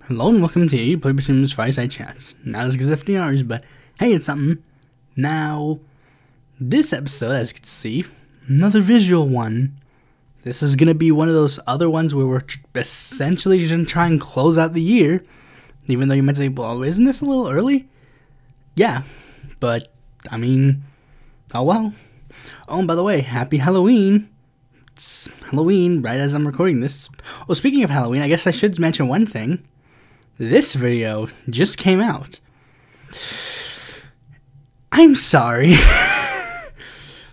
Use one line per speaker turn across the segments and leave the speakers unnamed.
Hello and welcome to Pluribus Fireside Chats. Not as good as FDR's, but hey, it's something. Now, this episode, as you can see, another visual one. This is going to be one of those other ones where we're essentially going to try and close out the year. Even though you might say, well, isn't this a little early? Yeah, but, I mean, oh well. Oh, and by the way, happy Halloween. It's Halloween right as I'm recording this. Oh, speaking of Halloween, I guess I should mention one thing. This video just came out. I'm sorry.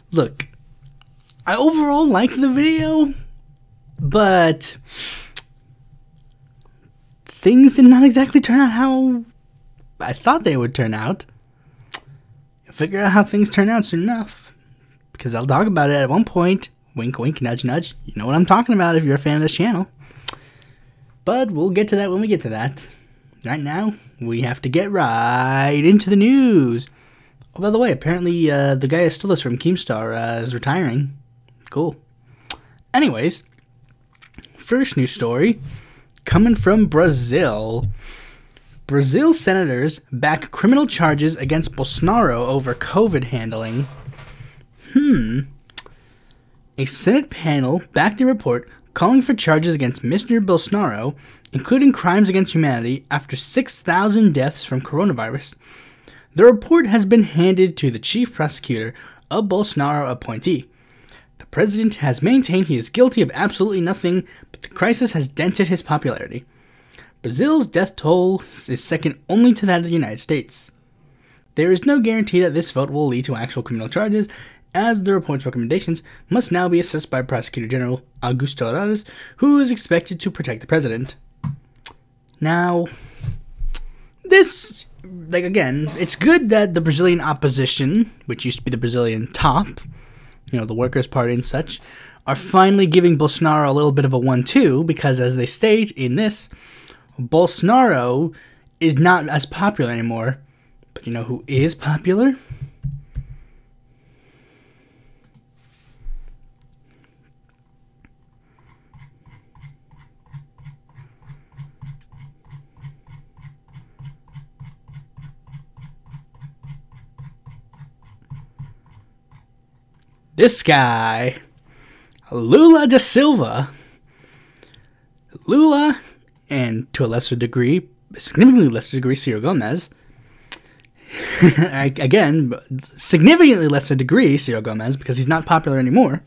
Look, I overall like the video, but things did not exactly turn out how I thought they would turn out. You'll figure out how things turn out soon enough, because I'll talk about it at one point. Wink, wink, nudge, nudge. You know what I'm talking about if you're a fan of this channel. But we'll get to that when we get to that. Right now, we have to get right into the news. Oh, by the way, apparently the guy who stole us from Keemstar is retiring. Cool. Anyways, first news story coming from Brazil. Brazil senators back criminal charges against Bolsonaro over COVID handling. A Senate panel backed a report calling for charges against Mr. Bolsonaro, including crimes against humanity, after 6,000 deaths from coronavirus. The report has been handed to the chief prosecutor, a Bolsonaro appointee. The president has maintained he is guilty of absolutely nothing, but the crisis has dented his popularity. Brazil's death toll is second only to that of the United States. There is no guarantee that this vote will lead to actual criminal charges, as the report's recommendations must now be assessed by Prosecutor General Augusto Aras, who is expected to protect the president. Now, this, again, it's good that the Brazilian opposition, which used to be the Brazilian top, the Workers' Party and such, are finally giving Bolsonaro a little bit of a 1-2, because as they state in this, Bolsonaro is not as popular anymore. But you know who is popular? This guy, Lula da Silva. Lula, and to a lesser degree, significantly lesser degree, Ciro Gomes. Again, significantly lesser degree, Ciro Gomes, because he's not popular anymore.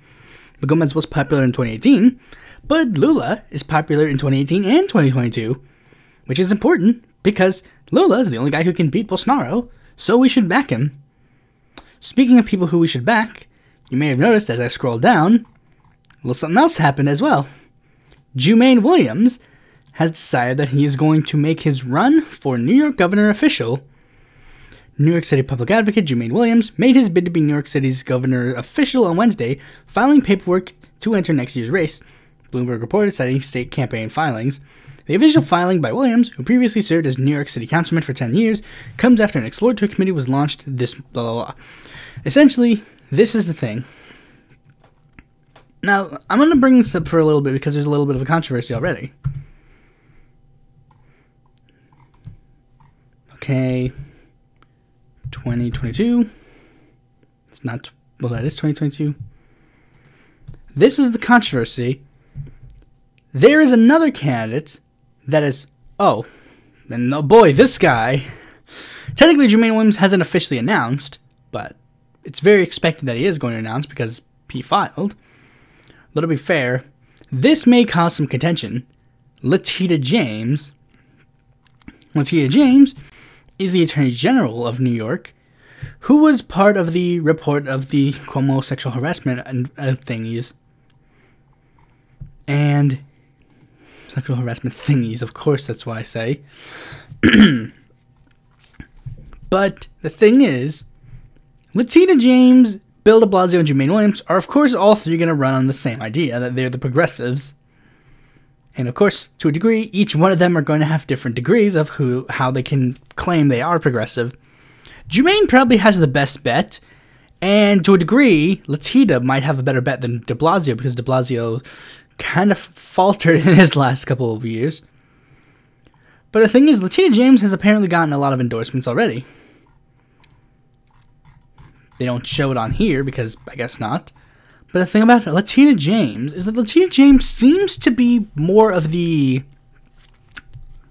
But Gomes was popular in 2018. But Lula is popular in 2018 and 2022, which is important because Lula is the only guy who can beat Bolsonaro, so we should back him. Speaking of people who we should back, you may have noticed as I scroll down, something else happened as well. Jumaane Williams has decided that he is going to make his run for New York governor official. New York City public advocate Jumaane Williams made his bid to be New York City's governor official on Wednesday, filing paperwork to enter next year's race. Bloomberg reported citing state campaign filings. The official filing by Williams, who previously served as New York City councilman for 10 years, comes after an exploratory committee was launched this blah blah blah. Essentially, this is the thing. Now, I'm going to bring this up for a little bit because there's a little bit of a controversy already. Okay. 2022. It's not, well, that is 2022. This is the controversy. There is another candidate that is, and oh boy, this guy. Technically, Jumaane Williams hasn't officially announced, but it's very expected that he is going to announce because he filed. But to be fair, this may cause some contention. Letitia James. Letitia James is the Attorney General of New York, who was part of the report of the Cuomo sexual harassment thingies. And sexual harassment thingies, of course, that's what I say. But the thing is, Letitia James, Bill de Blasio, and Jumaane Williams are, of course, all three going to run on the same idea, that they're the progressives. And, of course, to a degree, each one of them are going to have different degrees of how they can claim they are progressive. Jumaane probably has the best bet, and to a degree, Letitia might have a better bet than de Blasio, because de Blasio kind of faltered in his last couple of years. But the thing is, Latina James has apparently gotten a lot of endorsements already. They don't show it on here because I guess not. But the thing about Latina James is that Latina James seems to be more of the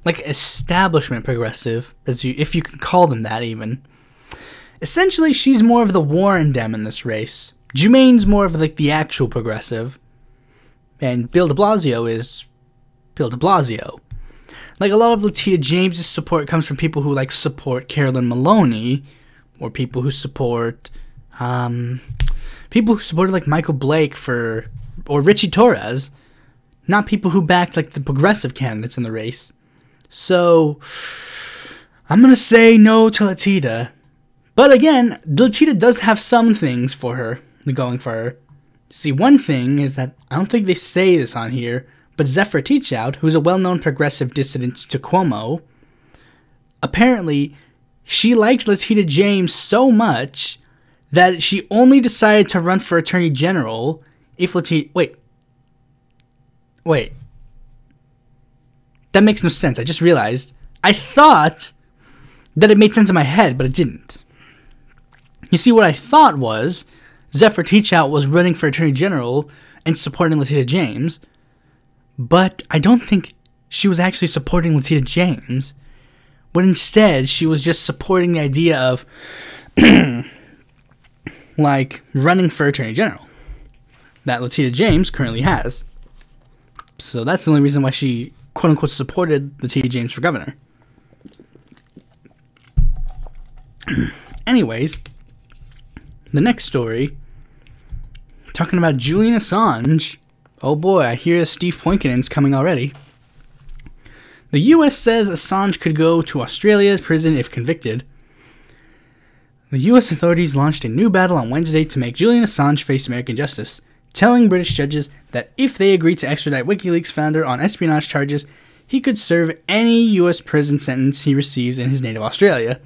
establishment progressive, if you can call them that even. Essentially, she's more of the Warren Dem in this race. Jumaine's more of the actual progressive. And Bill de Blasio is Bill de Blasio. A lot of Latina James's support comes from people who support Carolyn Maloney, or people who support supported Michael Blake or Richie Torres, not people who backed the progressive candidates in the race. So I'm gonna say no to Latita. But again, Latita does have some things for her going for her. See, one thing is that I don't think they say this on here, but Zephyr Teachout, who's a well-known progressive dissident to Cuomo, apparently she liked Latina James so much that she only decided to run for Attorney General if Latina... Wait. That makes no sense. I just realized. I thought that it made sense in my head, but it didn't. You see, what I thought was Zephyr Teachout was running for Attorney General and supporting Latina James, but I don't think she was actually supporting Latina James, but instead she was just supporting the idea of running for Attorney General that Latina James currently has. So that's the only reason why she quote-unquote supported Latina James for governor. Anyways, the next story, talking about Julian Assange. Oh boy, I hear Steve Poinkinen's coming already. The U.S. says Assange could go to Australia's prison if convicted. The U.S. authorities launched a new battle on Wednesday to make Julian Assange face American justice, telling British judges that if they agreed to extradite WikiLeaks founder on espionage charges, he could serve any U.S. prison sentence he receives in his native Australia.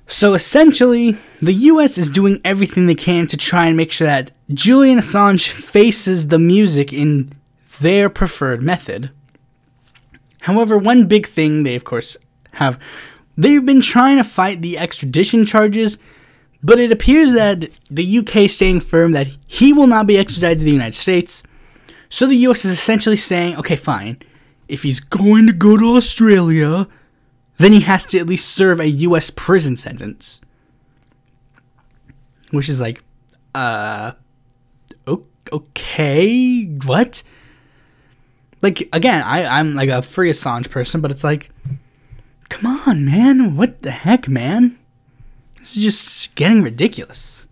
So essentially, the U.S. is doing everything they can to try and make sure that Julian Assange faces the music in their preferred method. However, one big thing they, of course, they've been trying to fight the extradition charges, but it appears that the UK is staying firm that he will not be extradited to the United States. So the US is essentially saying, okay, fine, if he's going to go to Australia, then he has to at least serve a US prison sentence. Which is okay, what? Again, I'm a free Assange person, but it's come on, man, what the heck, man? This is just getting ridiculous.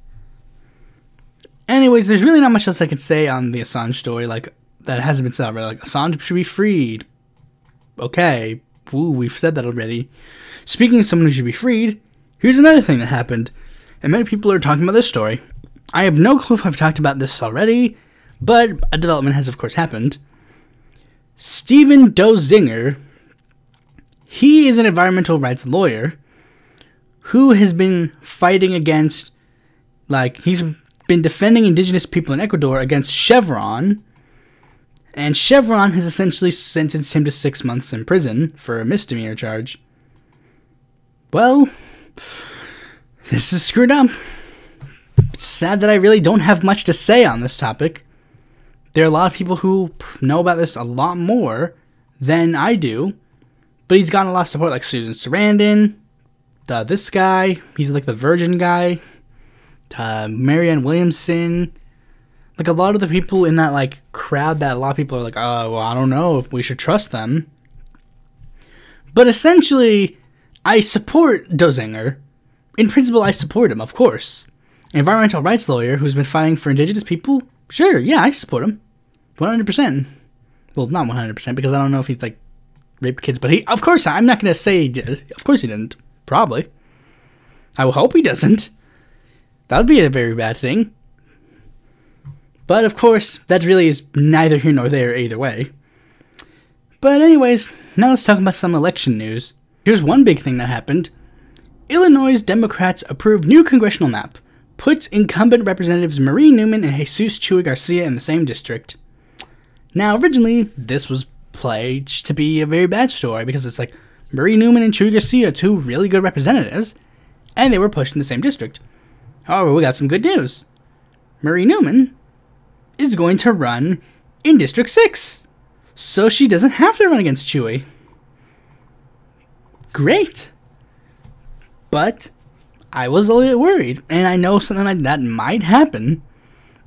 Anyways, there's really not much else I can say on the Assange story, that hasn't been said already. Assange should be freed. Okay, ooh, we've said that already. Speaking of someone who should be freed, here's another thing that happened, and many people are talking about this story. I have no clue if I've talked about this already, but a development has, of course, happened. Stephen Dozinger, he is an environmental rights lawyer who has been fighting against, he's been defending indigenous people in Ecuador against Chevron, and Chevron has essentially sentenced him to 6 months in prison for a misdemeanor charge. Well, this is screwed up. It's sad that I really don't have much to say on this topic. There are a lot of people who know about this a lot more than I do, but he's gotten a lot of support, like Susan Sarandon, this guy, he's the Virgin guy, Marianne Williamson, a lot of the people in that crowd that a lot of people are oh, well, I don't know if we should trust them. But essentially, I support Dozinger. In principle, I support him, of course. An environmental rights lawyer who's been fighting for indigenous people, sure, yeah, I support him. 100%. Well, not 100%, because I don't know if he's, raped kids, but of course, I'm not going to say he did. Of course he didn't. Probably. I will hope he doesn't. That would be a very bad thing. But, of course, that really is neither here nor there either way. But anyways, now let's talk about some election news. Here's one big thing that happened. Illinois Democrats approved new congressional map. Puts incumbent representatives Marie Newman and Jesus Chuy Garcia in the same district. Now, originally, this was pledged to be a very bad story because it's like Marie Newman and Chuy Garcia, two really good representatives, and they were pushed in the same district. However, we got some good news. Marie Newman is going to run in District 6, so she doesn't have to run against Chuy. Great. But I was a little worried, and I know something like that might happen.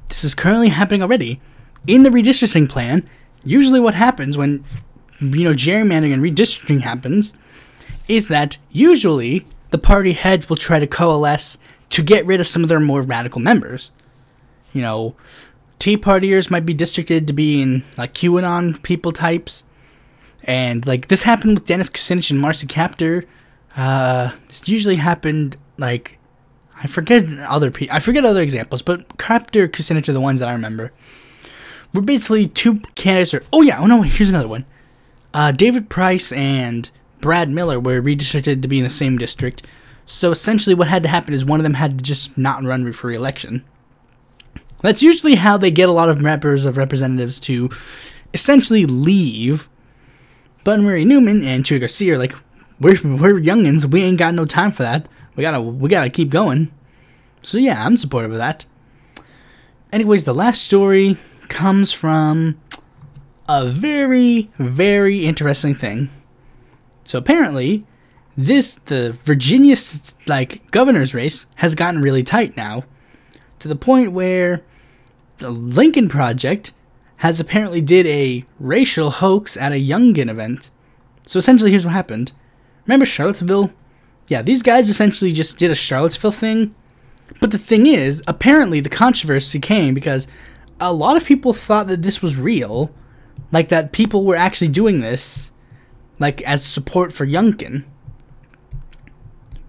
This is currently happening already. In the redistricting plan, usually what happens when, gerrymandering and redistricting happens is that usually the party heads will try to coalesce to get rid of some of their more radical members. Tea Partiers might be districted to be in, like, QAnon people types. And, like, this happened with Dennis Kucinich and Marcy Kaptur. This usually happened, like, I forget other examples, but Kaptur, Kucinich are the ones that I remember. We're basically two candidates here's another one. David Price and Brad Miller were redistricted to be in the same district. So essentially what had to happen is one of them had to just not run for re-election. That's usually how they get a lot of members of representatives to essentially leave. But Marie Newman and Chuy Garcia are like, we're youngins, we ain't got no time for that. We gotta keep going. So yeah, I'm supportive of that. Anyways, the last story comes from a very, very interesting thing. So apparently, the Virginia, governor's race has gotten really tight now, to the point where the Lincoln Project has apparently did a racial hoax at a Youngin event. So essentially, here's what happened. Remember Charlottesville? Yeah, these guys essentially just did a Charlottesville thing. But the thing is, apparently the controversy came because a lot of people thought that this was real. Like, that people were actually doing this, like, as support for Youngkin.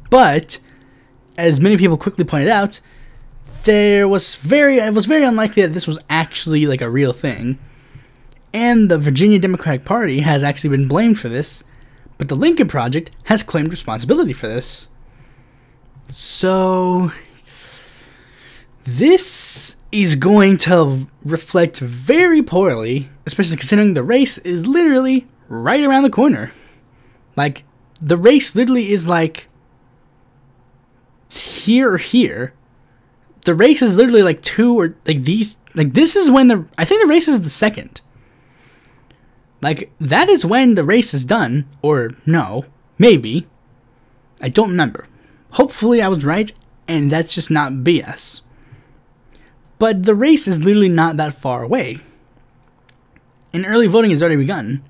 But, as many people quickly pointed out, it was very unlikely that this was actually, like, a real thing. And the Virginia Democratic Party has actually been blamed for this, but the Lincoln Project has claimed responsibility for this. So, this is going to reflect very poorly, especially considering the race is literally right around the corner. Like, the race literally is like here or here. The race is literally like two or like these. Like, this is when I think the race is the second. Like, that is when the race is done. Or no, maybe. I don't remember. Hopefully I was right, and that's just not BS. But the race is literally not that far away. And early voting has already begun.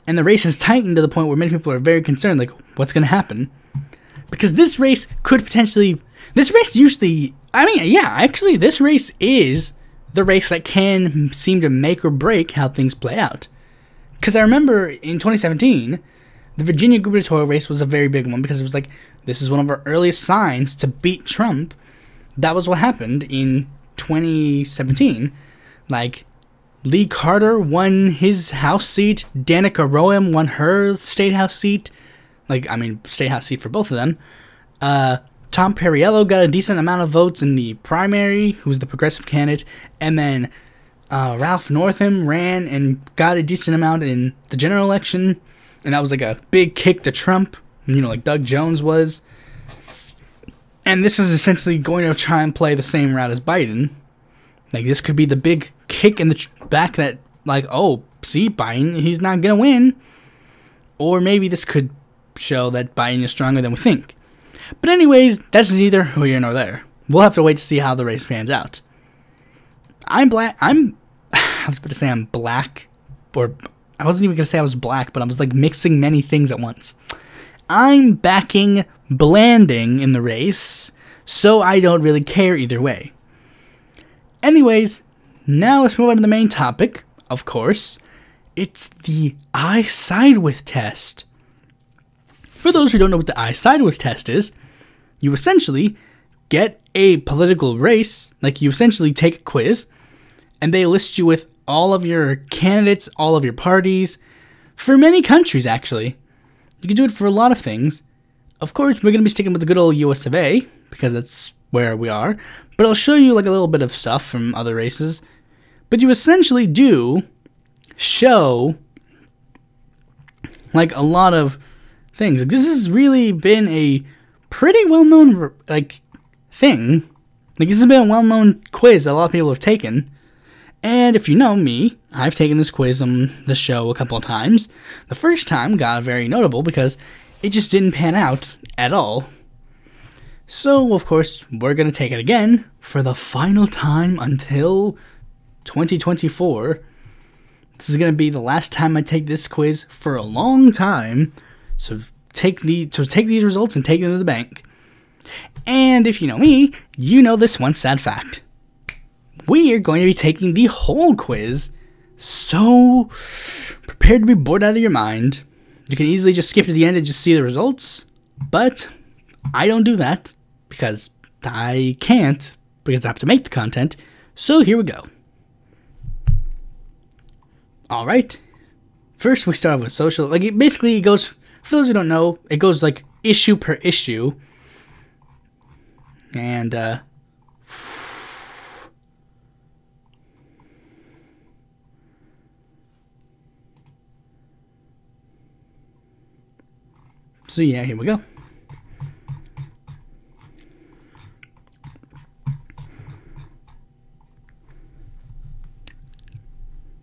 And the race has tightened to the point where many people are very concerned, like, what's going to happen? Because this race could potentially... This race usually... this race is the race that can seem to make or break how things play out. Because I remember in 2017, the Virginia gubernatorial race was a very big one because it was like, this is one of our earliest signs to beat Trump. That was what happened in 2017. Like, Lee Carter won his House seat. Danica Roem won her state House seat. State House seat for both of them. Tom Perriello got a decent amount of votes in the primary, who was the progressive candidate. And then Ralph Northam ran and got a decent amount in the general election. And that was like a big kick to Trump, like Doug Jones was. And this is essentially going to try and play the same route as Biden. Like, this could be the big kick in the back that, like, oh, see, Biden, he's not going to win. Or maybe this could show that Biden is stronger than we think. But anyways, that's neither here nor there. We'll have to wait to see how the race pans out. I was about to say I'm black. Or, I wasn't even going to say I was black, but I was, like, mixing many things at once. I'm backing Blanding in the race, so I don't really care either way. Anyways, now let's move on to the main topic, of course. It's the ISideWith test. For those who don't know what the ISideWith test is, you essentially get a political race, like you essentially take a quiz, and they list you with all of your candidates, all of your parties, for many countries actually. You can do it for a lot of things. Of course, we're going to be sticking with the good old US of A, because that's where we are, but I'll show you like a little bit of stuff from other races. But you essentially do show like a lot of things. Like, this has really been a pretty well-known like thing. Like, this has been a well-known quiz that a lot of people have taken. And if you know me, I've taken this quiz on the show a couple of times. The first time got very notable because it just didn't pan out at all. So, of course, we're going to take it again for the final time until 2024. This is going to be the last time I take this quiz for a long time. So take these results and take them to the bank. And if you know me, you know this one sad fact. We are going to be taking the whole quiz, so prepare to be bored out of your mind. You can easily just skip to the end and just see the results, but I don't do that because I can't, because I have to make the content. So here we go. Alright, first we start off with social. Like, it basically goes, for those who don't know, it goes like issue per issue. And, so yeah, here we go.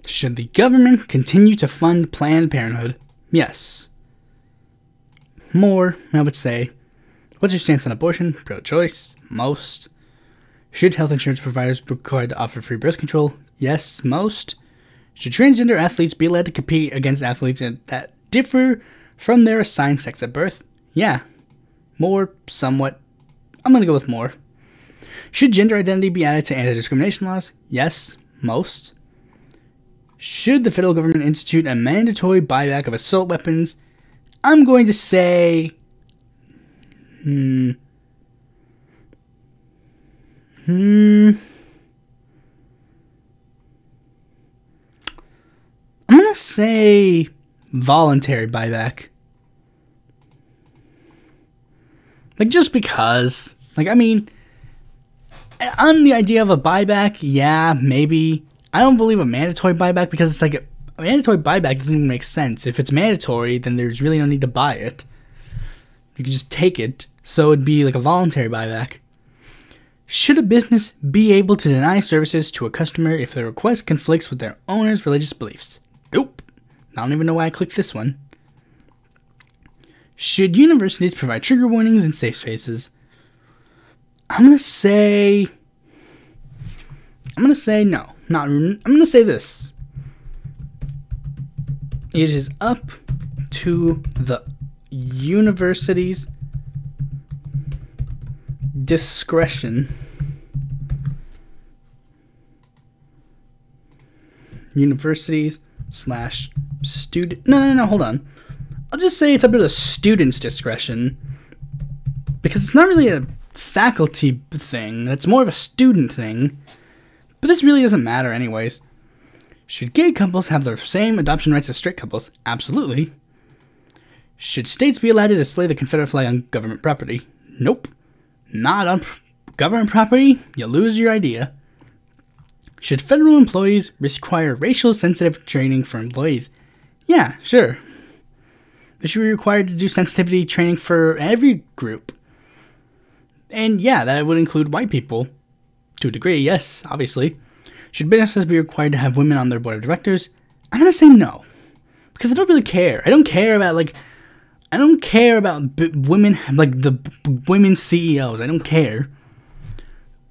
Should the government continue to fund Planned Parenthood? Yes. More, I would say. What's your stance on abortion? Pro-choice? Most. Should health insurance providers be required to offer free birth control? Yes, most. Should transgender athletes be allowed to compete against athletes that differ from their assigned sex at birth? Yeah. More, somewhat. I'm going to go with more. Should gender identity be added to anti-discrimination laws? Yes, most. Should the federal government institute a mandatory buyback of assault weapons? I'm going to say... I'm going to say voluntary buyback. Like, just because. Like, I mean, on the idea of a buyback, yeah, maybe. I don't believe a mandatory buyback because it's like a mandatory buyback doesn't even make sense. If it's mandatory, then there's really no need to buy it. You can just take it. So it'd be like a voluntary buyback. Should a business be able to deny services to a customer if the request conflicts with their owner's religious beliefs? Nope. I don't even know why I clicked this one. Should universities provide trigger warnings and safe spaces? I'm gonna say no. I'm gonna say this. It is up to the university's discretion. Universities / student. No, hold on. I'll just say it's up to the student's discretion. Because it's not really a faculty thing. It's more of a student thing. But this really doesn't matter anyways. Should gay couples have the same adoption rights as straight couples? Absolutely. Should states be allowed to display the Confederate flag on government property? Nope. Not on government property. You lose your idea. Should federal employees require racial sensitive training for employees? Yeah, sure. They should be required to do sensitivity training for every group. And yeah, that would include white people. To a degree, yes, obviously. Should businesses be required to have women on their board of directors? I'm gonna say no. Because I don't really care. I don't care about women, like the women CEOs. I don't care.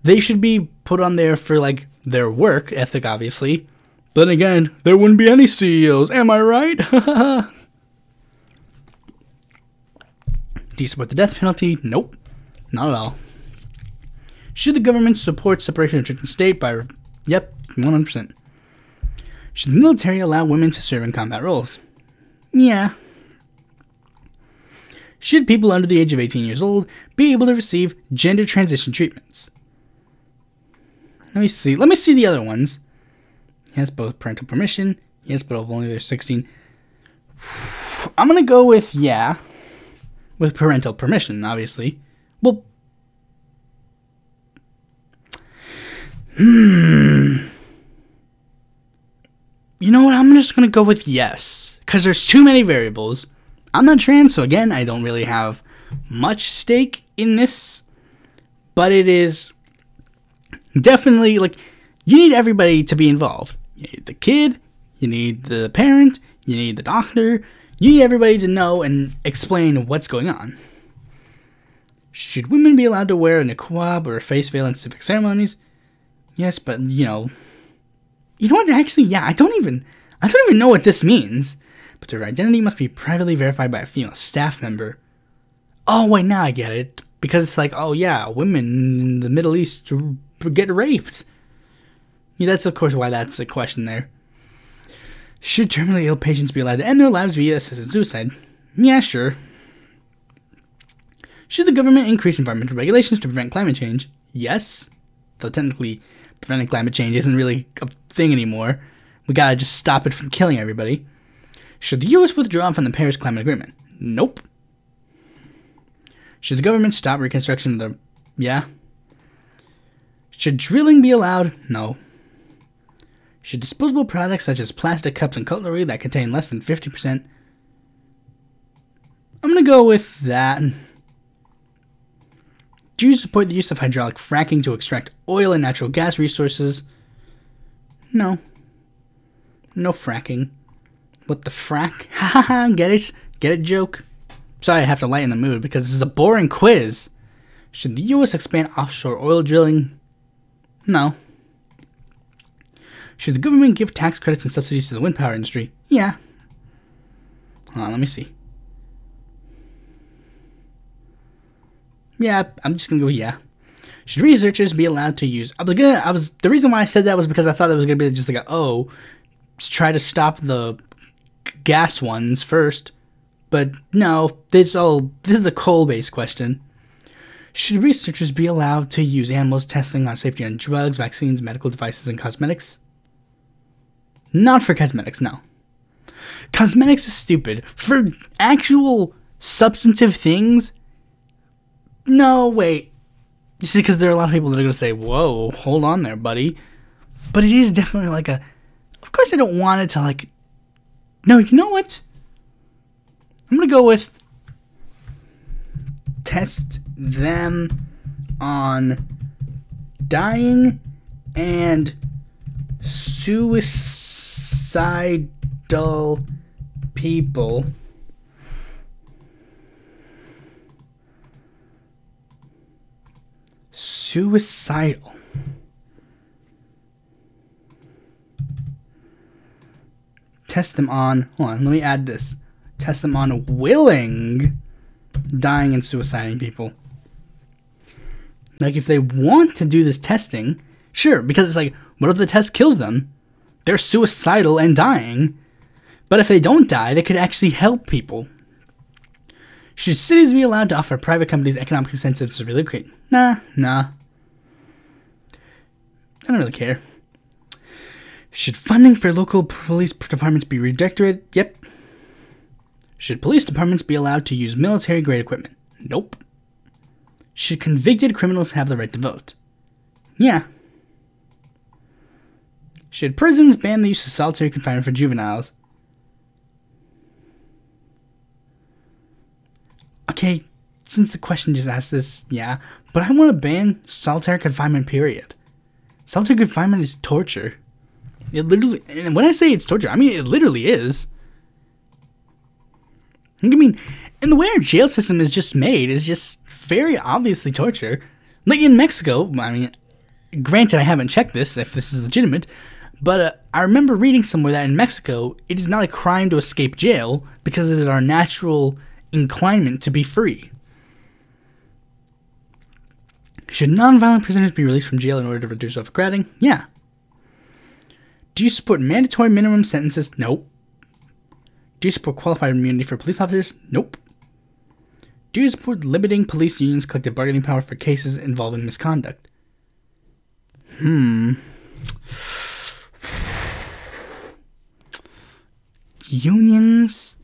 They should be put on there for like their work ethic, obviously. But then again, there wouldn't be any CEOs. Am I right? Do you support the death penalty? Nope. Not at all. Should the government support separation of church and state by... Yep, 100%. Should the military allow women to serve in combat roles? Yeah. Should people under the age of 18 years old be able to receive gender transition treatments? Let me see the other ones. Yes, both parental permission. Yes, but only they're 16. I'm going to go with yeah. With parental permission, obviously. Well... You know what? I'm just going to go with yes. because there's too many variables. I'm not trans, so again, I don't really have much stake in this, but it is definitely, like, you need everybody to be involved. You need the kid, you need the parent, you need the doctor, you need everybody to know and explain what's going on. Should women be allowed to wear a niqab or a face veil in civic ceremonies? Yes, but, you know what, actually, yeah, I don't even know what this means. But their identity must be privately verified by a female staff member. Oh, wait, now I get it. Because it's like, oh yeah, women in the Middle East get raped. Yeah, that's of course why that's a question there. Should terminally ill patients be allowed to end their lives via assisted suicide? Yeah, sure. Should the government increase environmental regulations to prevent climate change? Yes. Though technically, preventing climate change isn't really a thing anymore. We gotta just stop it from killing everybody. Should the U.S. withdraw from the Paris Climate Agreement? Nope. Should the government stop reconstruction of the... Yeah. Should drilling be allowed? No. Should disposable products such as plastic cups and cutlery that contain less than 50%? I'm gonna go with that. Do you support the use of hydraulic fracking to extract oil and natural gas resources? No. No fracking. What the frack? Haha, get it? Get it, joke? Sorry, I have to lighten the mood because this is a boring quiz. Should the U.S. expand offshore oil drilling? No. Should the government give tax credits and subsidies to the wind power industry? Yeah. Hold on, let me see. Yeah, I'm just gonna go yeah. Should researchers be allowed to use... the reason why I said that was because I thought it was gonna be just like try to stop the gas ones first, but no, this is a coal-based question. Should researchers be allowed to use animals testing on safety on drugs, vaccines, medical devices, and cosmetics? Not for cosmetics, no. Cosmetics is stupid. For actual substantive things, no, wait. You see, because there are a lot of people that are going to say, whoa, hold on there, buddy. But it is definitely like of course I don't want it to no, you know what? I'm going to go with test them on dying and suicidal people. Suicidal. Test them on, hold on, let me add this. Test them on willing dying and suiciding people. Like, if they want to do this testing, sure, because it's like, what if the test kills them? They're suicidal and dying. But if they don't die, they could actually help people. Should cities be allowed to offer private companies economic incentives to relocate? Nah. I don't really care. Should funding for local police departments be redirected? Yep. Should police departments be allowed to use military-grade equipment? Nope. Should convicted criminals have the right to vote? Yeah. Should prisons ban the use of solitary confinement for juveniles? Okay, since the question just asked this, yeah. But I want to ban solitary confinement, period. Solitary confinement is torture. It literally, and when I say it's torture, I mean it literally is. I mean, and the way our jail system is just made is just very obviously torture. Like in Mexico, I mean, granted I haven't checked this, if this is legitimate, but I remember reading somewhere that in Mexico, it is not a crime to escape jail because it is our natural inclination to be free. Should nonviolent prisoners be released from jail in order to reduce overcrowding? Yeah. Do you support mandatory minimum sentences? Nope. Do you support qualified immunity for police officers? Nope. Do you support limiting police unions' collective bargaining power for cases involving misconduct? Unions,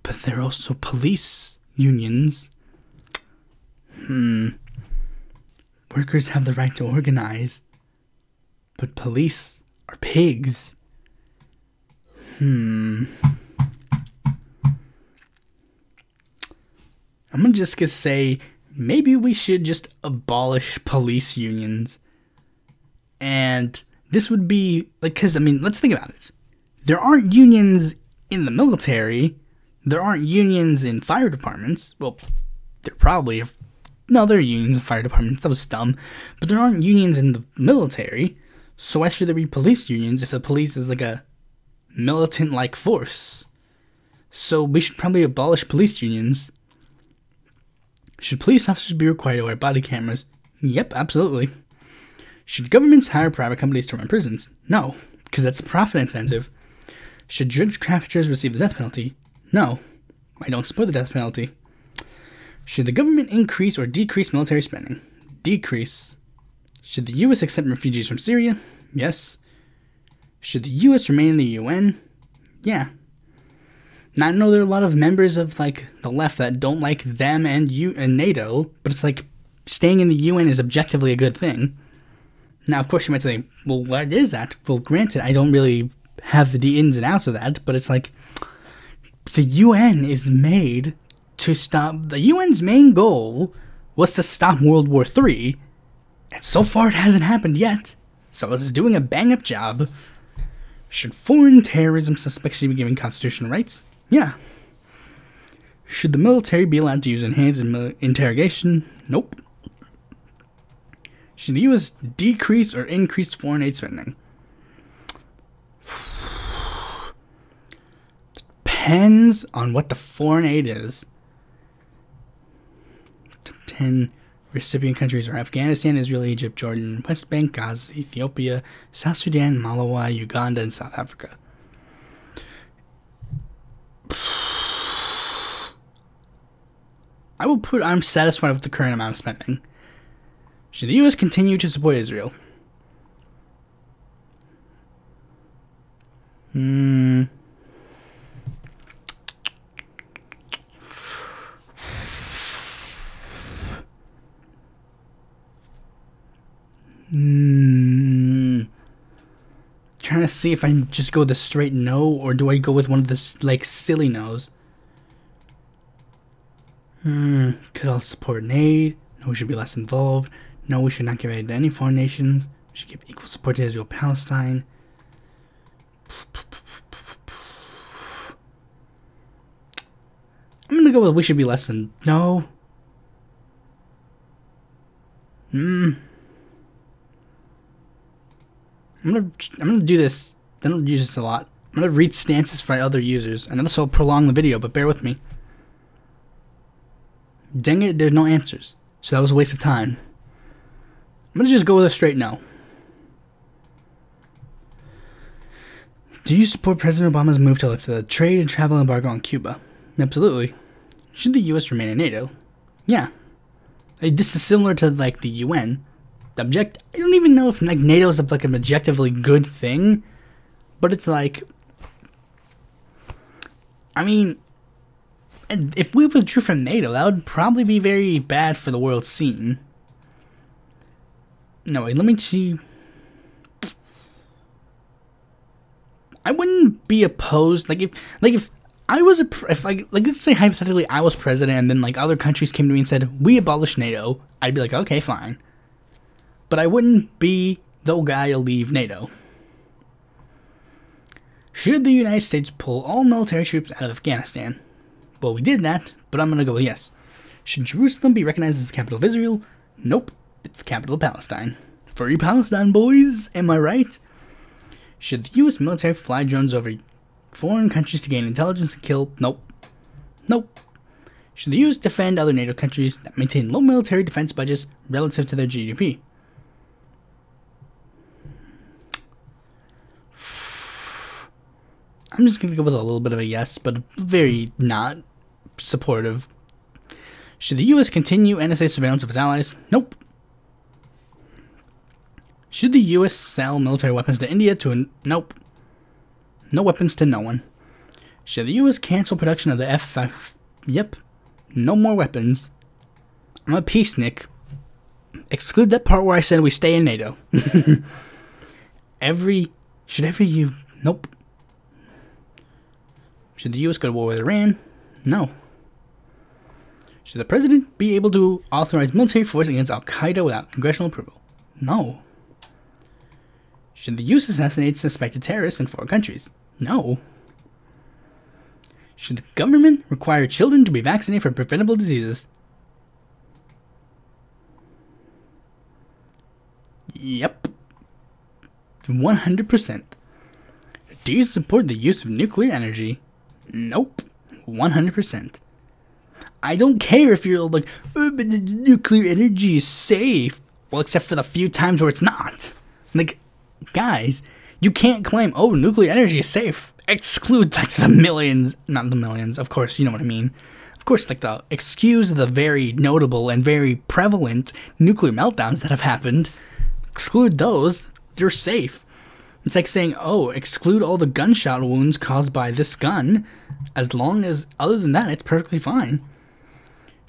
but they're also police unions. Workers have the right to organize, but police are pigs. I'm gonna just say maybe we should just abolish police unions. And this would be, like, because, I mean, let's think about it. There aren't unions in the military. There aren't unions in fire departments. Well, there probably are. No, there are unions in fire departments. That was dumb. But there aren't unions in the military. So why should there be police unions if the police is like a militant-like force? So we should probably abolish police unions. Should police officers be required to wear body cameras? Yep, absolutely. Should governments hire private companies to run prisons? No, because that's a profit incentive. Should drug traffickers receive the death penalty? No, I don't support the death penalty. Should the government increase or decrease military spending? Decrease. Should the U.S. accept refugees from Syria? Yes. Should the U.S. remain in the UN? Yeah. Now, I know there are a lot of members of, like, the left that don't like them and NATO, but it's like, staying in the UN is objectively a good thing. Now, of course, you might say, well, what is that? Well, granted, I don't really have the ins and outs of that, but it's like, the UN is made to stop. The UN's main goal was to stop World War III, and so far it hasn't happened yet, so it's doing a bang-up job. Should foreign terrorism suspects be given constitutional rights? Yeah. Should the military be allowed to use enhanced interrogation? Nope. Should the U.S. decrease or increase foreign aid spending? Depends on what the foreign aid is. Top 10 recipient countries are Afghanistan, Israel, Egypt, Jordan, West Bank, Gaza, Ethiopia, South Sudan, Malawi, Uganda, and South Africa. I'm satisfied with the current amount of spending. Should the U.S. continue to support Israel? Trying to see if I just go with the straight no, or do I go with one of the, like, silly no's? Could all support and aid? No, we should be less involved. No, we should not give aid to any foreign nations. We should give equal support to Israel, Palestine. I'm gonna go with we should be less than no. I'm gonna do this. I don't use this a lot. I'm gonna read stances for other users. I know this will prolong the video, but bear with me. Dang it, there's no answers. So that was a waste of time. I'm gonna just go with a straight no. Do you support President Obama's move to lift the trade and travel embargo on Cuba? Absolutely. Should the U.S. remain in NATO? Yeah. This is similar to, like, the UN. I don't even know if, like, NATO is, like, an objectively good thing, but it's like, I mean, if we withdrew from NATO, that would probably be very bad for the world scene. No, wait, let me see. I wouldn't be opposed, if I was let's say hypothetically I was president and then, like, other countries came to me and said, we abolish NATO, I'd be like, okay, fine. But I wouldn't be the guy to leave NATO. Should the United States pull all military troops out of Afghanistan? Well, we did that, but I'm going to go with yes. Should Jerusalem be recognized as the capital of Israel? Nope, it's the capital of Palestine. Free Palestine, boys, am I right? Should the U.S. military fly drones over foreign countries to gain intelligence and kill? Nope. Nope. Should the U.S. defend other NATO countries that maintain low military defense budgets relative to their GDP? I'm just going to go with a little bit of a yes, but very not supportive. Should the U.S. continue NSA surveillance of its allies? Nope. Should the U.S. sell military weapons to India nope. No weapons to no one. Should the U.S. cancel production of the F-5? Yep. No more weapons. I'm a peacenik. Exclude that part where I said we stay in NATO. Nope. Should the U.S. go to war with Iran? No. Should the president be able to authorize military force against Al-Qaeda without congressional approval? No. Should the U.S. assassinate suspected terrorists in foreign countries? No. Should the government require children to be vaccinated for preventable diseases? Yep. 100%. Do you support the use of nuclear energy? Nope. 100%. I don't care if you're like, oh, but the nuclear energy is safe. Well, except for the few times where it's not. Like, guys, you can't claim, oh, nuclear energy is safe. Exclude, like, the millions, not the millions, of course, you know what I mean. Of course, like, excuse the very notable and very prevalent nuclear meltdowns that have happened. Exclude those, they're safe. It's like saying, oh, exclude all the gunshot wounds caused by this gun. As long as, other than that, it's perfectly fine.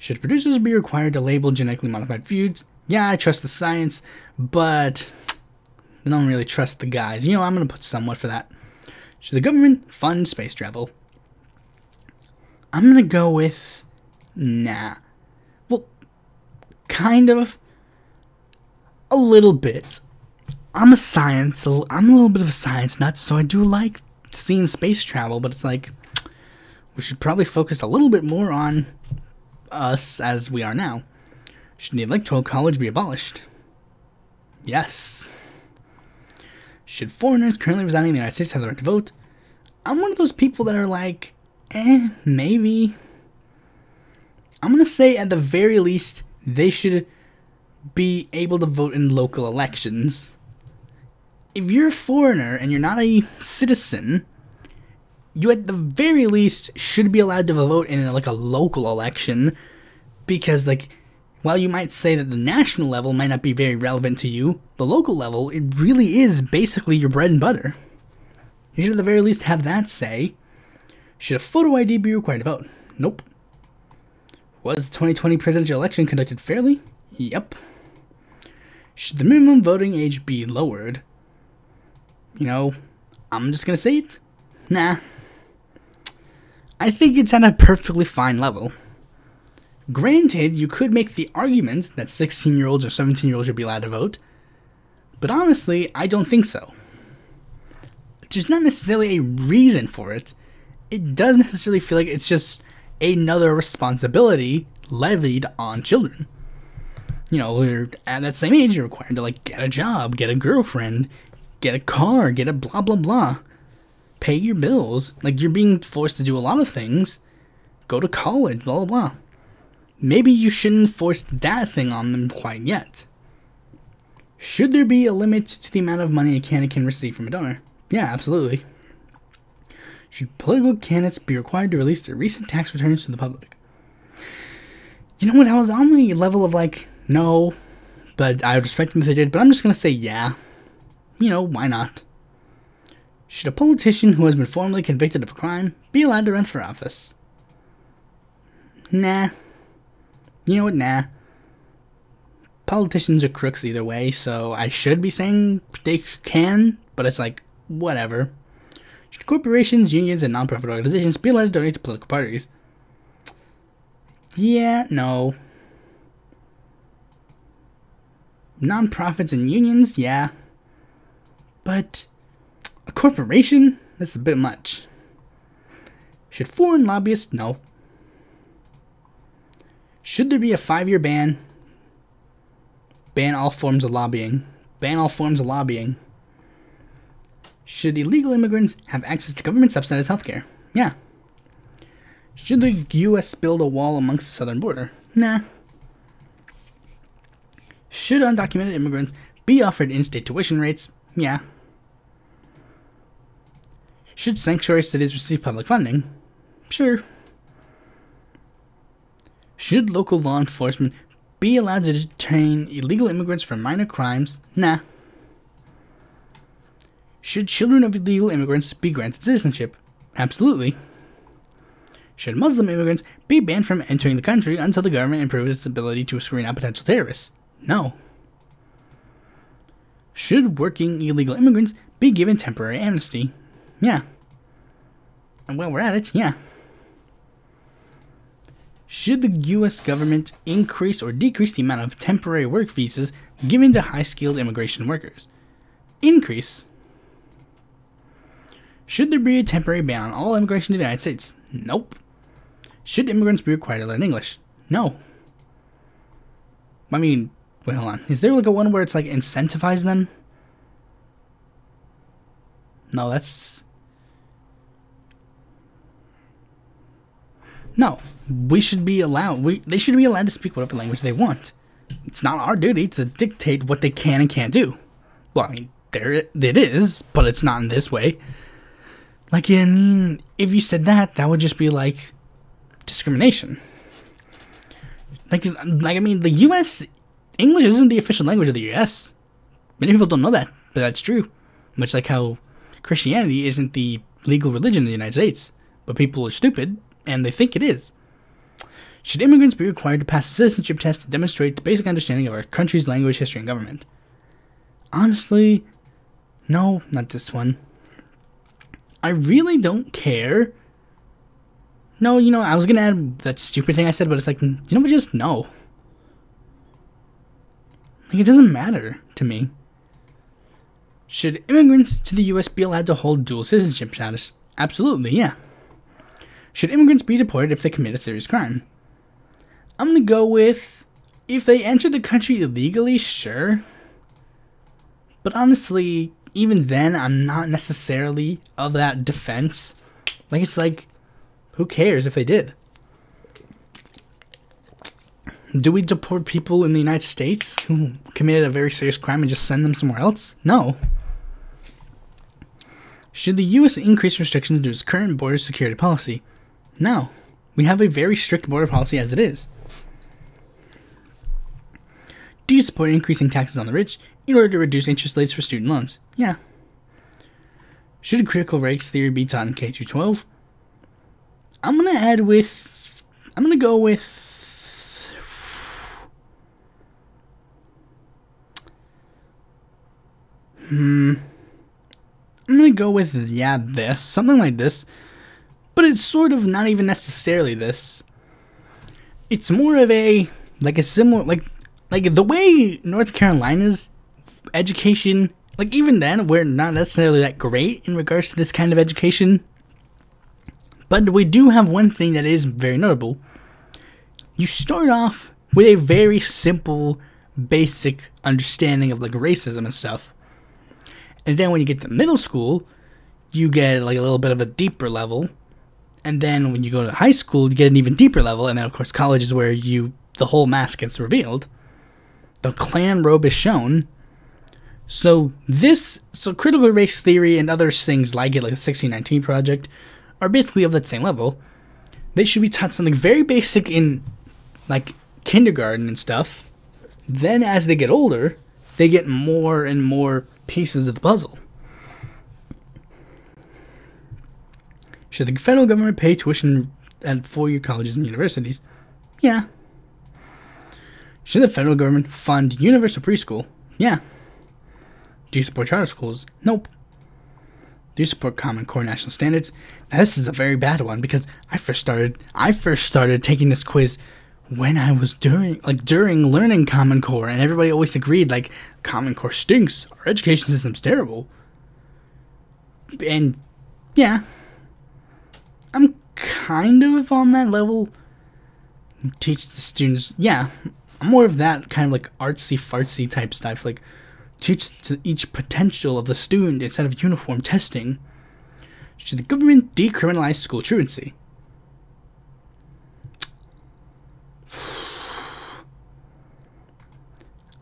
Should producers be required to label genetically modified foods? Yeah, I trust the science, but I don't really trust the guys. You know, I'm going to put somewhat for that. Should the government fund space travel? I'm going to go with nah. Well, kind of. A little bit. I'm a little bit of a science nut, so I do like seeing space travel, but it's like, we should probably focus a little bit more on us as we are now. Should the Electoral College be abolished? Yes. Should foreigners currently residing in the United States have the right to vote? I'm one of those people that are like, maybe. I'm going to say at the very least, they should be able to vote in local elections. If you're a foreigner and you're not a citizen, you at the very least should be allowed to vote in like a local election, because like, while you might say that the national level might not be very relevant to you, the local level, it really is basically your bread and butter. You should at the very least have that say. Should a photo ID be required to vote? Nope. Was the 2020 presidential election conducted fairly? Yep. Should the minimum voting age be lowered? You know, I'm just gonna say it. Nah. I think it's at a perfectly fine level. Granted, you could make the argument that 16-year-olds or 17-year-olds should be allowed to vote, but honestly, I don't think so. There's not necessarily a reason for it. It does necessarily feel like it's just another responsibility levied on children. You know, they're at that same age, you're required to like get a job, get a girlfriend, get a car, get a blah blah blah. Pay your bills. Like, you're being forced to do a lot of things. Go to college, blah blah blah. Maybe you shouldn't force that thing on them quite yet. Should there be a limit to the amount of money a candidate can receive from a donor? Yeah, absolutely. Should political candidates be required to release their recent tax returns to the public? You know what, I was on the level of like, no, but I would respect them if they did, but I'm just going to say yeah. You know, why not? Should a politician who has been formally convicted of a crime be allowed to run for office? Nah. You know what, nah. Politicians are crooks either way, so I should be saying they can, but it's like, whatever. Should corporations, unions, and nonprofit organizations be allowed to donate to political parties? Yeah, no. Nonprofits and unions, yeah. But a corporation? That's a bit much. Should foreign lobbyists? No. Should there be a 5-year ban? Ban all forms of lobbying. Ban all forms of lobbying. Should illegal immigrants have access to government-subsidized healthcare? Yeah. Should the U.S. build a wall amongst the southern border? Nah. Should undocumented immigrants be offered in-state tuition rates? Yeah. Should sanctuary cities receive public funding? Sure. Should local law enforcement be allowed to detain illegal immigrants for minor crimes? Nah. Should children of illegal immigrants be granted citizenship? Absolutely. Should Muslim immigrants be banned from entering the country until the government improves its ability to screen out potential terrorists? No. Should working illegal immigrants be given temporary amnesty? Yeah. And while we're at it, yeah. Should the U.S. government increase or decrease the amount of temporary work visas given to high-skilled immigration workers? Increase. Should there be a temporary ban on all immigration to the United States? Nope. Should immigrants be required to learn English? No. I mean, wait, hold on. Is there like a one where it's like incentivize them? No, that's... No. We should be allowed... They should be allowed to speak whatever language they want. It's not our duty to dictate what they can and can't do. Well, I mean, there it is, but it's not in this way. Like, I mean, if you said that, that would just be like discrimination. Like, I mean, the U.S. English isn't the official language of the U.S. Many people don't know that, but that's true. Much like how Christianity isn't the legal religion in the United States, but people are stupid and they think it is. Should immigrants be required to pass a citizenship test to demonstrate the basic understanding of our country's language, history, and government? Honestly, no, not this one. I really don't care. No, you know, I was gonna add that stupid thing I said, but it's like, you know what, just no. Like, it doesn't matter to me. Should immigrants to the U.S. be allowed to hold dual citizenship status? Absolutely, yeah. Should immigrants be deported if they commit a serious crime? I'm gonna go with, if they enter the country illegally, sure. But honestly, even then, I'm not necessarily of that defense. Like, it's like, who cares if they did? Do we deport people in the United States who committed a very serious crime and just send them somewhere else? No. Should the U.S. increase restrictions to its current border security policy? No. We have a very strict border policy as it is. Do you support increasing taxes on the rich in order to reduce interest rates for student loans? Yeah. Should critical race theory be taught in K-12? I'm going to go with... I'm going to go with, yeah, this. Something like this. But it's sort of not even necessarily this. It's more of a, like a similar, like the way North Carolina's education, like even then, we're not necessarily that great in regards to this kind of education. But we do have one thing that is very notable. You start off with a very simple, basic understanding of like racism and stuff. And then when you get to middle school, you get like a little bit of a deeper level. And then when you go to high school, you get an even deeper level. And then of course college is where the whole mask gets revealed. The Klan robe is shown. So critical race theory and other things like it, like the 1619 Project, are basically of that same level. They should be taught something very basic in like kindergarten and stuff. Then as they get older, they get more and more pieces of the puzzle. Should the federal government pay tuition at four-year colleges and universities? Yeah. Should the federal government fund universal preschool? Yeah. Do you support charter schools? Nope. Do you support Common Core national standards? Now this is a very bad one because I first started taking this quiz when I was during learning Common Core, and everybody always agreed like Common Core stinks. Our education system's terrible. And yeah, I'm kind of on that level. Teach the students. Yeah, I'm more of that kind of like artsy fartsy type stuff. Like teach to each potential of the student instead of uniform testing. Should the government decriminalize school truancy?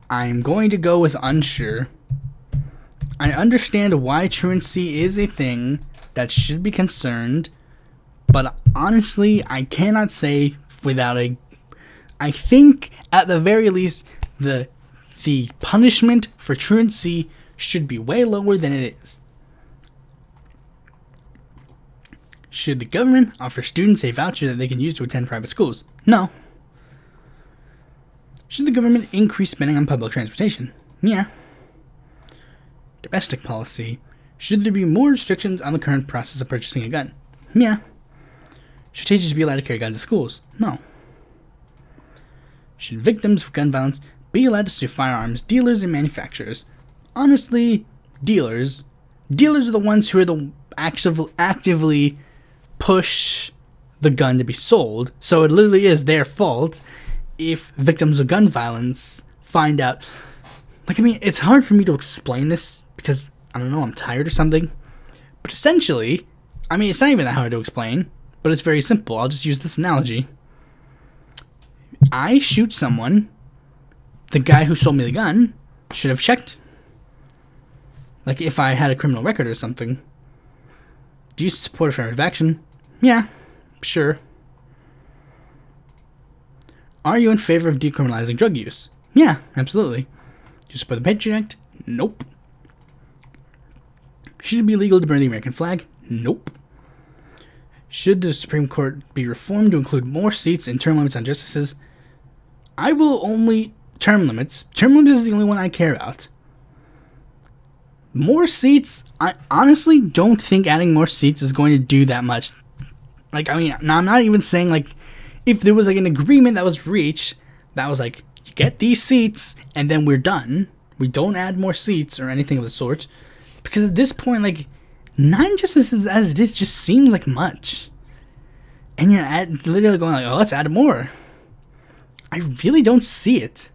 I'm going to go with unsure. I understand why truancy is a thing that should be concerned, but honestly, I cannot say without I think at the very least the punishment for truancy should be way lower than it is. Should the government offer students a voucher that they can use to attend private schools? No. Should the government increase spending on public transportation? Yeah. Domestic policy. Should there be more restrictions on the current process of purchasing a gun? Yeah. Should teachers be allowed to carry guns to schools? No. Should victims of gun violence be allowed to sue firearms dealers and manufacturers? Honestly, dealers. Dealers are the ones who are the actively push the gun to be sold. So it literally is their fault if victims of gun violence find out. Like, I mean, it's hard for me to explain this because, I don't know, I'm tired or something. But essentially, I mean, it's not even that hard to explain, but it's very simple. I'll just use this analogy. I shoot someone. The guy who sold me the gun should have checked. Like, if I had a criminal record or something. Do you support affirmative action? Yeah, sure. Are you in favor of decriminalizing drug use? Yeah, absolutely. Do you support the Patriot Act? Nope. Should it be illegal to burn the American flag? Nope. Should the Supreme Court be reformed to include more seats and term limits on justices? I will only... Term limits. Term limits is the only one I care about. More seats, I honestly don't think adding more seats is going to do that much. Like, I mean, now I'm not even saying, like, if there was, like, an agreement that was reached, that was, like, you get these seats, and then we're done. We don't add more seats or anything of the sort. Because at this point, like, 9 justices as it is just seems like much. And you're literally going, like, oh, let's add more. I really don't see it.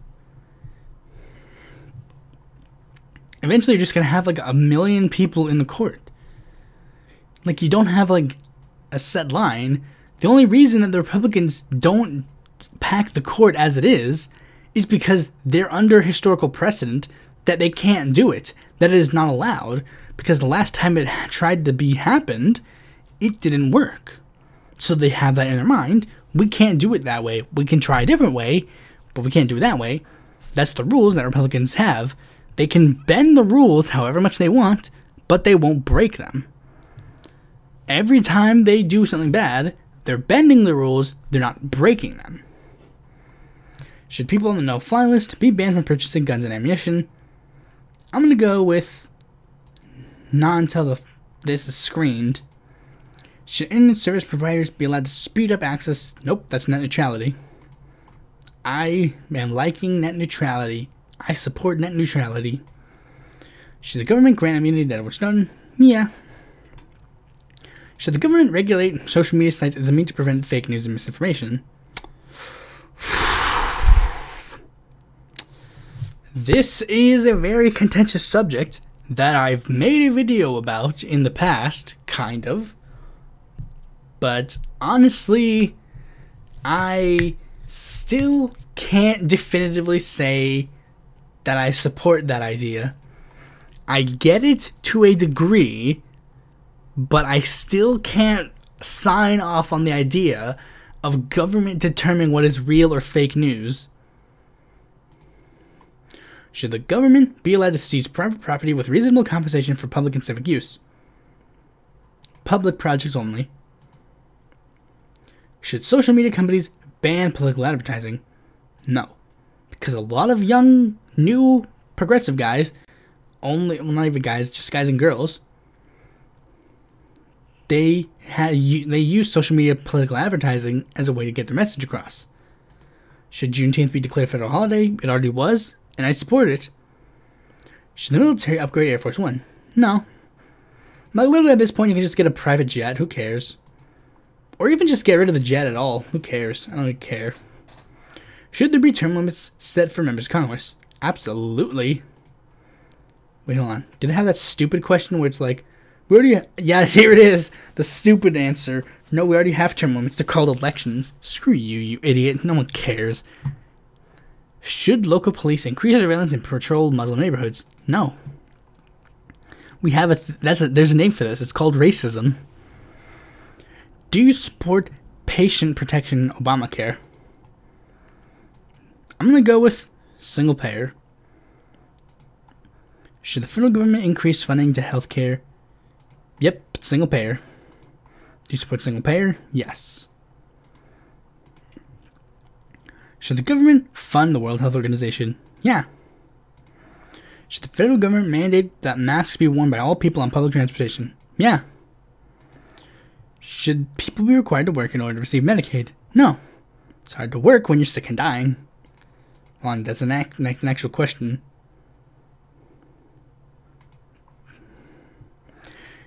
Eventually, you're just going to have, like, 1 million people in the court. Like, you don't have, like, a set line. The only reason that the Republicans don't pack the court as it is because they're under historical precedent that they can't do it. That it is not allowed. Because the last time it tried to be happened, it didn't work. So they have that in their mind. We can't do it that way. We can try a different way, but we can't do it that way. That's the rules that Republicans have. They can bend the rules however much they want, but they won't break them. Every time they do something bad, they're bending the rules, they're not breaking them. Should people on the no-fly list be banned from purchasing guns and ammunition? I'm going to go with not until this is screened. Should internet service providers be allowed to speed up access? Nope, that's net neutrality. I am liking net neutrality. I support net neutrality. Should the government grant immunity to Edward Snowden? Yeah. Should the government regulate social media sites as a means to prevent fake news and misinformation? This is a very contentious subject that I've made a video about in the past, kind of. But honestly, I still can't definitively say that I support that idea. I get it to a degree, but I still can't sign off on the idea of government determining what is real or fake news. Should the government be allowed to seize private property with reasonable compensation for public and civic use? Public projects only. Should social media companies ban political advertising? No. Because a lot of young, new, progressive guys, not even guys, just guys and girls, they use social media political advertising as a way to get their message across. Should Juneteenth be declared a federal holiday? It already was, and I support it. Should the military upgrade Air Force One? No. Like, literally at this point, you can just get a private jet. Who cares? Or even just get rid of the jet at all. Who cares? I don't really care. Should there be term limits set for members of Congress? Absolutely. Wait, hold on. Did they have that stupid question where it's like, we already... Yeah, here it is. The stupid answer. No, we already have term limits. They're called elections. Screw you, you idiot. No one cares. Should local police increase surveillance and patrol Muslim neighborhoods? No. We have there's a name for this. It's called racism. Do you support patient protection Obamacare? I'm going to go with single payer. Should the federal government increase funding to healthcare? Yep, single payer. Do you support single payer? Yes. Should the government fund the World Health Organization? Yeah. Should the federal government mandate that masks be worn by all people on public transportation? Yeah. Should people be required to work in order to receive Medicaid? No. It's hard to work when you're sick and dying. Hold on, that's an actual question.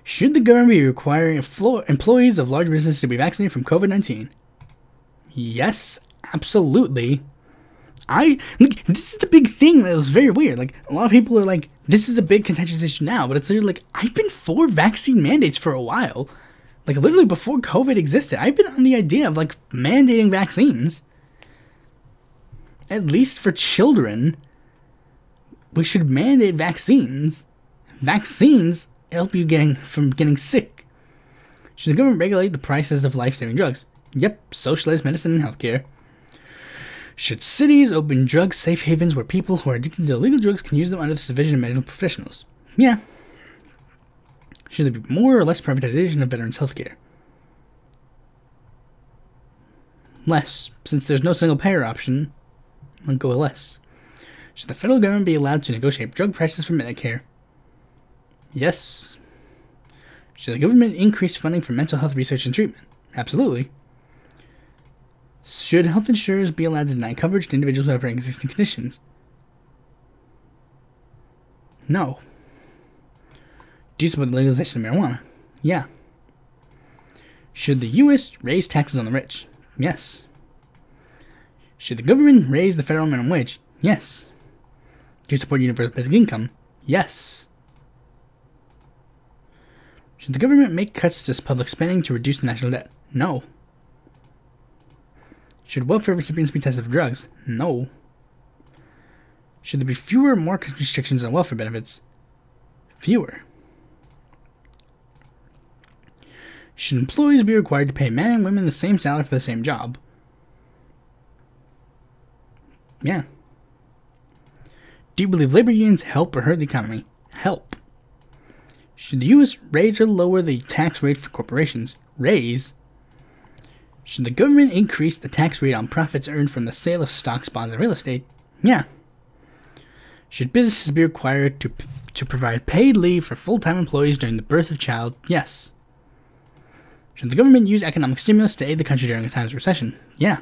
Should the government be requiring employees of large businesses to be vaccinated from COVID-19? Yes, absolutely. This is the big thing that was very weird. Like, a lot of people are like, this is a big contentious issue now, but it's literally like, I've been for vaccine mandates for a while. Like, literally before COVID existed, I've been on the idea of, like, mandating vaccines. At least for children, we should mandate vaccines. Vaccines help you from getting sick. Should the government regulate the prices of life-saving drugs? Yep, socialized medicine and healthcare. Should cities open drug safe havens where people who are addicted to illegal drugs can use them under the supervision of medical professionals? Yeah. Should there be more or less privatization of veterans' healthcare? Less, since there's no single payer option. I'll go with less. Should the federal government be allowed to negotiate drug prices for Medicare? Yes. Should the government increase funding for mental health research and treatment? Absolutely. Should health insurers be allowed to deny coverage to individuals who have pre-existing conditions? No. Do you support the legalization of marijuana? Yeah. Should the U.S. raise taxes on the rich? Yes. Should the government raise the federal minimum wage? Yes. Do you support universal basic income? Yes. Should the government make cuts to public spending to reduce the national debt? No. Should welfare recipients be tested for drugs? No. Should there be fewer or more restrictions on welfare benefits? Fewer. Should employees be required to pay men and women the same salary for the same job? Yeah. Do you believe labor unions help or hurt the economy? Help. Should the U.S. raise or lower the tax rate for corporations? Raise. Should the government increase the tax rate on profits earned from the sale of stocks, bonds, and real estate? Yeah. Should businesses be required to provide paid leave for full-time employees during the birth of a child? Yes. Should the government use economic stimulus to aid the country during a time of recession? Yeah.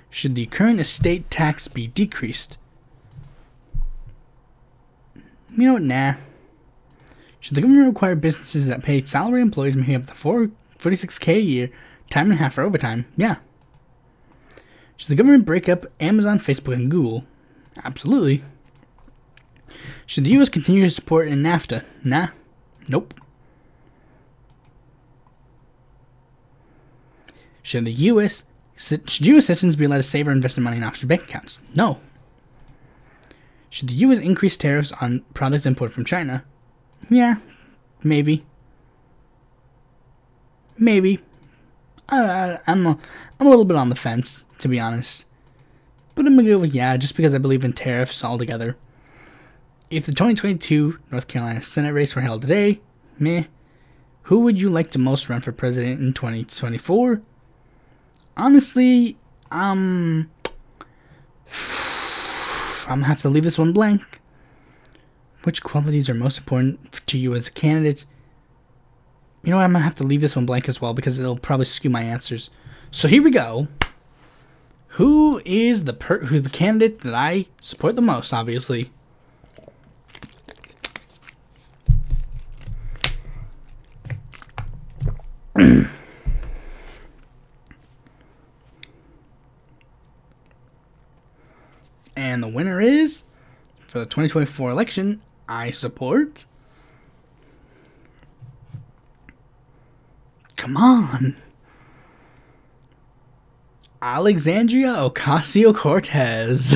Should the current estate tax be decreased? You know what? Nah. Should the government require businesses that pay salary employees making up to $46K a year, time and a half for overtime? Yeah. Should the government break up Amazon, Facebook, and Google? Absolutely. Should the U.S. continue to support in NAFTA? Nah. Nope. Should U.S. citizens be allowed to save or invest their money in offshore bank accounts? No. Should the U.S. increase tariffs on products imported from China? Yeah, maybe. Maybe. I'm a little bit on the fence, to be honest. But I'm gonna go with yeah, just because I believe in tariffs altogether. If the 2022 North Carolina Senate race were held today, meh. Who would you like to most run for president in 2024? Honestly, I'm gonna have to leave this one blank. Which qualities are most important to you as a candidate? You know what, I'm gonna have to leave this one blank as well because it'll probably skew my answers. So here we go. Who's the candidate that I support the most, obviously? And the winner is, for the 2024 election, I support... Come on. Alexandria Ocasio-Cortez.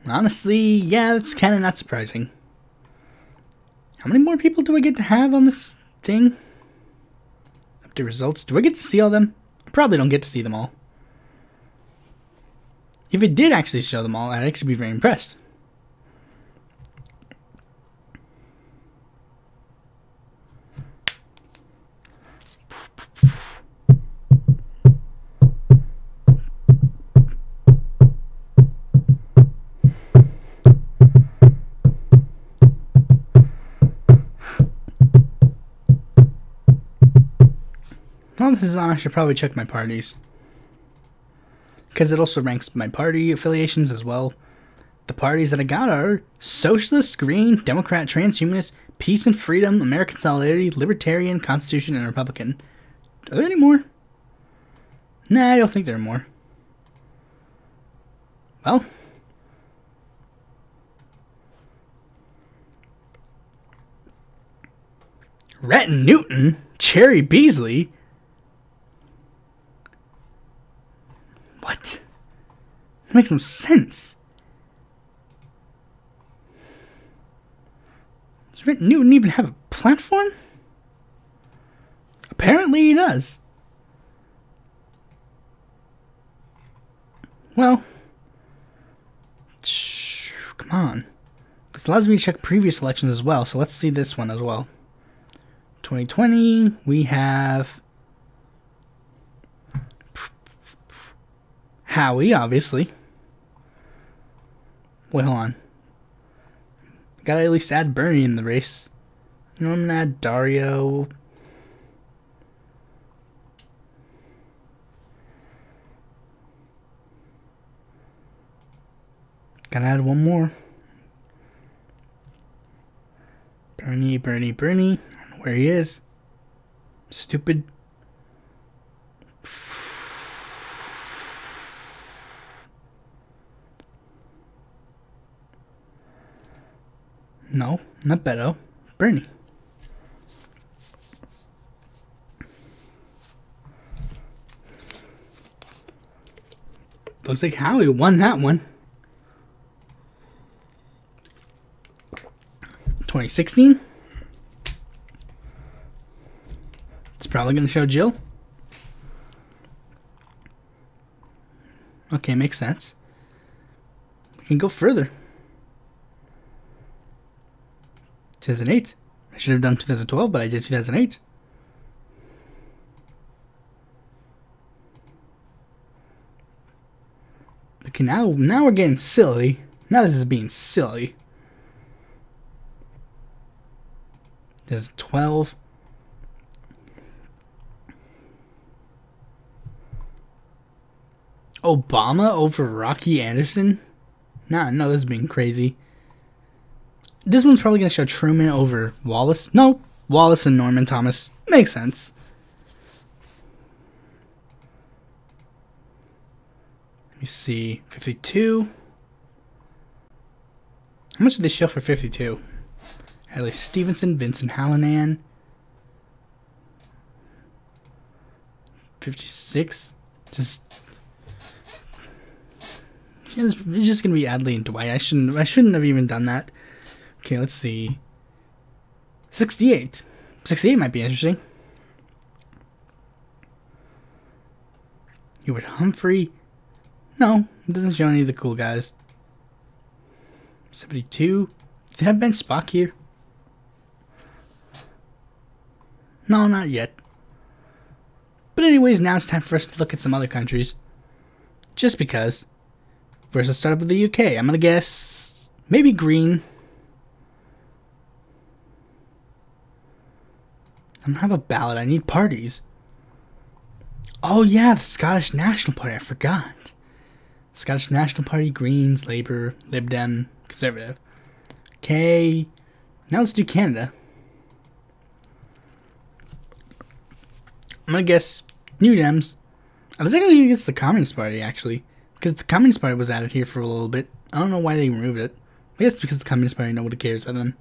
Honestly, yeah, that's kind of not surprising. How many more people do I get to have on this thing? Up to results. Do I get to see all them? I probably don't get to see them all. If it did actually show them all, I'd actually be very impressed. while this is on, I should probably check my parties. Because it also ranks my party affiliations as well. The parties that I got are Socialist, Green, Democrat, Transhumanist, Peace and Freedom, American Solidarity, Libertarian, Constitution, and Republican. Are there any more? Nah, I don't think there are more. Well. Rhett and Newton, Cherry Beasley. What? That makes no sense. Does Rhett and Newton even have a platform? Apparently he does. Well, come on. This allows me to check previous elections as well, so let's see this one as well. 2020, we have Howie, obviously. Wait, hold on. Gotta at least add Bernie in the race. You know, I'm gonna add Dario. Gotta add one more. Bernie. I don't know where he is. Stupid. No, not Beto. Bernie. Looks like Howie won that one. 2016. It's probably going to show Jill. Okay, makes sense. We can go further. 2008. I should have done 2012, but I did 2008. Okay, now we're getting silly. Now this is being silly. There's 12. Obama over Rocky Anderson? No, this is being crazy. This one's probably going to show Truman over Wallace. No, Wallace and Norman Thomas. Makes sense. Let me see. 52. How much did they show for 52? Hadley Stevenson, Vincent Hallinan. 56. It's just gonna be Adley and Dwight. I shouldn't have even done that. Okay, let's see. 68. 68 might be interesting. Hubert Humphrey. No, it doesn't show any of the cool guys. 72. Did they have Ben Spock here? No, not yet. But anyways, now it's time for us to look at some other countries. Just because. First, let's start up with the UK. I'm gonna guess maybe green. I don't have a ballot. I need parties. Oh yeah, the Scottish National Party. I forgot. Scottish National Party, Greens, Labour, Lib Dem, Conservative. Okay. Now let's do Canada. I'm gonna guess New Dems. I was actually gonna guess the Communist Party, actually. Because the Communist Party was added here for a little bit. I don't know why they removed it. I guess because the Communist Party, nobody cares about them.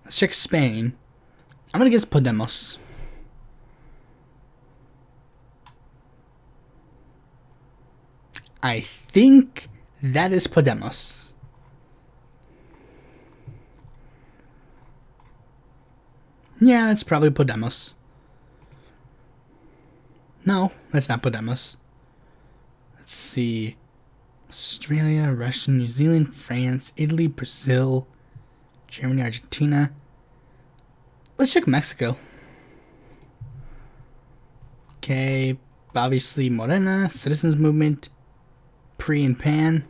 Let's check Spain. I'm gonna guess Podemos. I think that is Podemos. Yeah, that's probably Podemos. No, that's not Podemos. Let's see. Australia, Russia, New Zealand, France, Italy, Brazil, Germany, Argentina. Let's check Mexico. Okay, obviously Morena, Citizens Movement, PRI and PAN.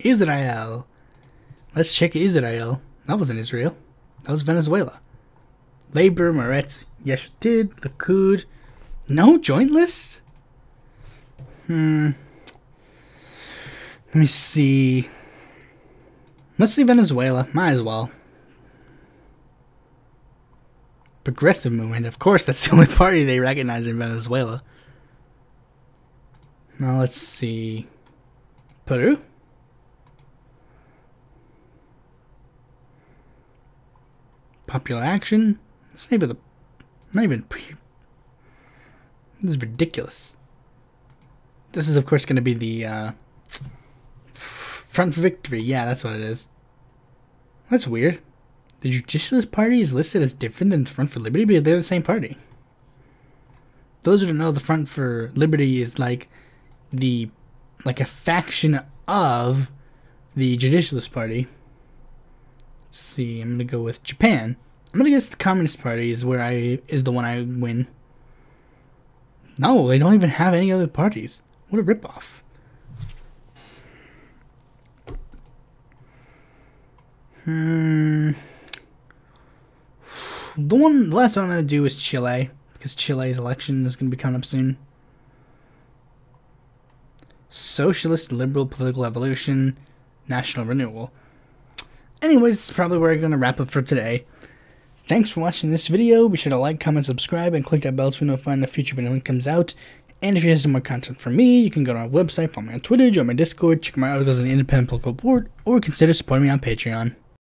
Israel. Let's check Israel. That wasn't Israel. That was Venezuela. Labor, Meretz, Yesh Atid, Likud. No joint list? Let me see. Let's see Venezuela. Might as well. Progressive movement. Of course, that's the only party they recognize in Venezuela. Now let's see. Peru? Popular Action? It's not even. This is ridiculous. This is, of course, going to be the Front for Victory. Yeah, that's what it is. That's weird. The Judicialist Party is listed as different than the Front for Liberty, but they're the same party. Those who don't know, the Front for Liberty is like a faction of the Judicialist Party. Let's see, I'm gonna go with Japan. I'm gonna guess the Communist Party is the one I win. No, they don't even have any other parties. What a ripoff. The last one I'm gonna do is Chile, because Chile's election is gonna be coming up soon. Socialist Liberal Political Evolution, National Renewal. Anyways, this is probably where I'm going to wrap up for today. Thanks for watching this video. Be sure to like, comment, subscribe, and click that bell to be notified in the future when it comes out. And if you're interested in more content from me, you can go to my website, follow me on Twitter, join my Discord, check my articles on the Independent Political Board, or consider supporting me on Patreon.